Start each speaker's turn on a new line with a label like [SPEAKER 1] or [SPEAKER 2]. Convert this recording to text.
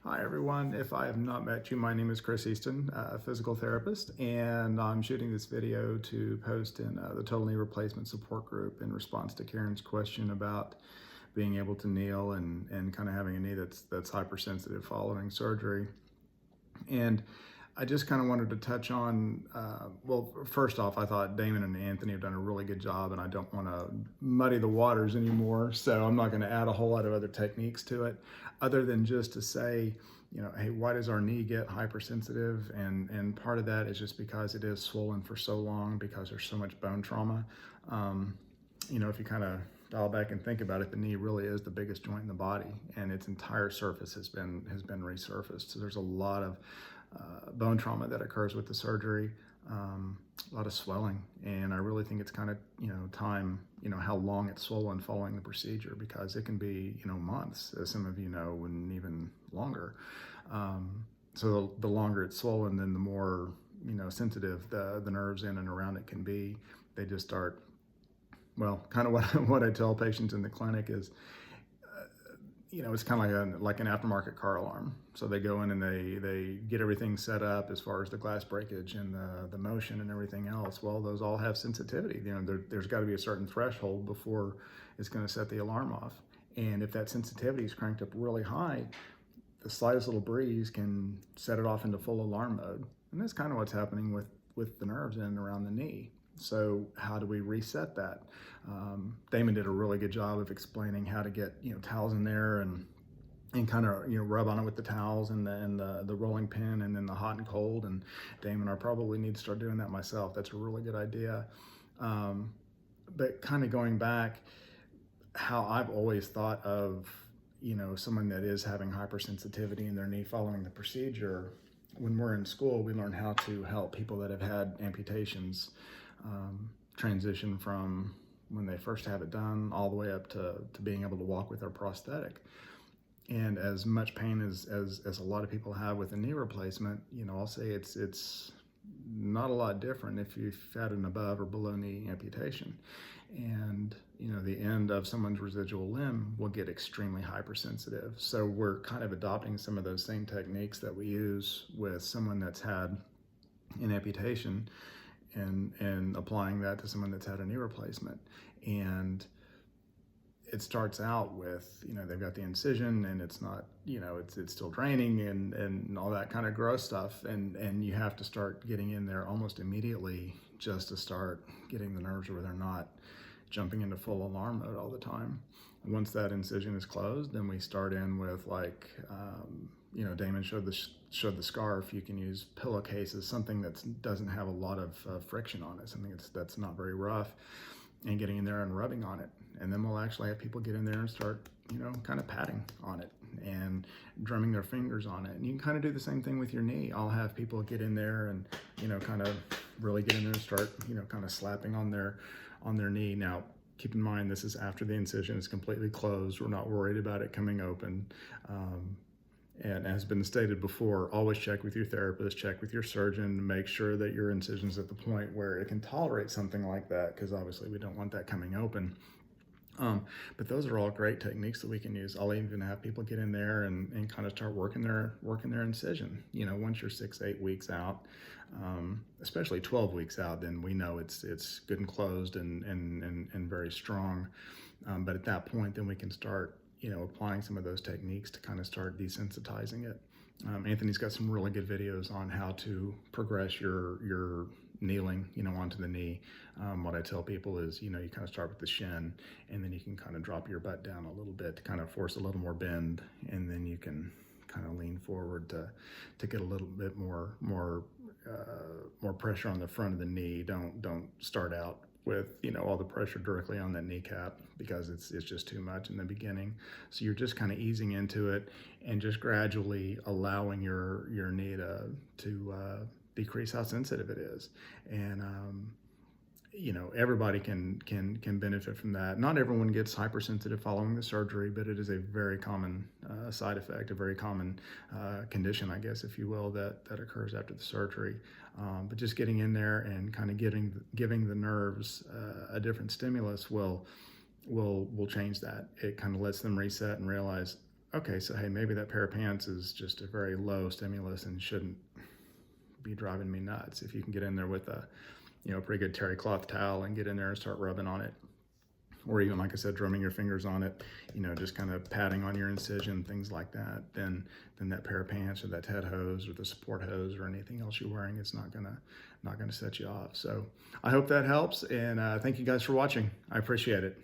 [SPEAKER 1] Hi everyone, if I have not met you, my name is Chris Easton, a physical therapist, and I'm shooting this video to post in the Total Knee Replacement Support Group in response to Karen's question about being able to kneel and kind of having a knee that's hypersensitive following surgery. And I just kind of wanted to touch on, well, first off, I thought Damon and Anthony have done a really good job, and I don't want to muddy the waters anymore, so I'm not going to add a whole lot of other techniques to it, other than just to say, hey, why does our knee get hypersensitive? And part of that is just because it is swollen for so long because there's so much bone trauma. If you kind of dial back and think about it, the knee really is the biggest joint in the body, and its entire surface has been resurfaced. So there's a lot of bone trauma that occurs with the surgery, a lot of swelling, and I really think it's kind of time, how long it's swollen following the procedure, because it can be months, as some of you know, and even longer. So the longer it's swollen, then the more sensitive the nerves in and around it can be. They just start, well, kind of what I tell patients in the clinic is, it's kind of like an aftermarket car alarm. So they go in and they get everything set up as far as the glass breakage and the motion and everything else. Well, those all have sensitivity. There's got to be a certain threshold before it's going to set the alarm off. And if that sensitivity is cranked up really high, the slightest little breeze can set it off into full alarm mode. And that's kind of what's happening with the nerves in and around the knee. So how do we reset that? Damon did a really good job of explaining how to get towels in there and kind of rub on it with the towels and the rolling pin and then the hot and cold. And Damon, I probably need to start doing that myself. That's a really good idea. But kind of going back, how I've always thought of someone that is having hypersensitivity in their knee following the procedure. When we're in school, we learn how to help people that have had amputations transition from when they first have it done all the way up to being able to walk with their prosthetic. And as much pain as a lot of people have with a knee replacement, I'll say it's not a lot different if you've had an above or below knee amputation. And the end of someone's residual limb will get extremely hypersensitive. So we're kind of adopting some of those same techniques that we use with someone that's had an amputation and applying that to someone that's had a knee replacement. And it starts out with, they've got the incision and it's not, it's still draining and all that kind of gross stuff. And you have to start getting in there almost immediately just to start getting the nerves where they're not jumping into full alarm mode all the time. And once that incision is closed, then we start in with Damon showed the scarf. You can use pillowcases, something that doesn't have a lot of friction on it, something that's not very rough, and getting in there and rubbing on it. And then we'll actually have people get in there and start, kind of patting on it and drumming their fingers on it. And you can kind of do the same thing with your knee. I'll have people get in there and, kind of really get in there and start, kind of slapping on their knee. Now, keep in mind, this is after the incision is completely closed. We're not worried about it coming open. And as been stated before, always check with your therapist, check with your surgeon, make sure that your incision's at the point where it can tolerate something like that, because obviously we don't want that coming open. But those are all great techniques that we can use. I'll even have people get in there and kind of start working their incision. Once you're 6-8 weeks out, especially 12 weeks out, then we know it's good and closed and very strong. But at that point, then we can start applying some of those techniques to kind of start desensitizing it. Anthony's got some really good videos on how to progress your kneeling, onto the knee. What I tell people is, you kind of start with the shin, and then you can kind of drop your butt down a little bit to kind of force a little more bend, and then you can kind of lean forward to get a little bit more pressure on the front of the knee. Don't start out with all the pressure directly on that kneecap, because it's just too much in the beginning. So you're just kind of easing into it and just gradually allowing your knee to decrease how sensitive it is. And everybody can benefit from that. Not everyone gets hypersensitive following the surgery, but it is a very common side effect, a very common condition, I guess, if you will, that occurs after the surgery. But just getting in there and kind of giving the nerves a different stimulus will change that. It kind of lets them reset and realize, okay, so hey, maybe that pair of pants is just a very low stimulus and shouldn't be driving me nuts. If you can get in there with a, pretty good terry cloth towel and get in there and start rubbing on it, or even, like I said, drumming your fingers on it, just kind of patting on your incision, things like that, then that pair of pants or that head hose or the support hose or anything else you're wearing is not gonna set you off. So I hope that helps, and thank you guys for watching. I appreciate it.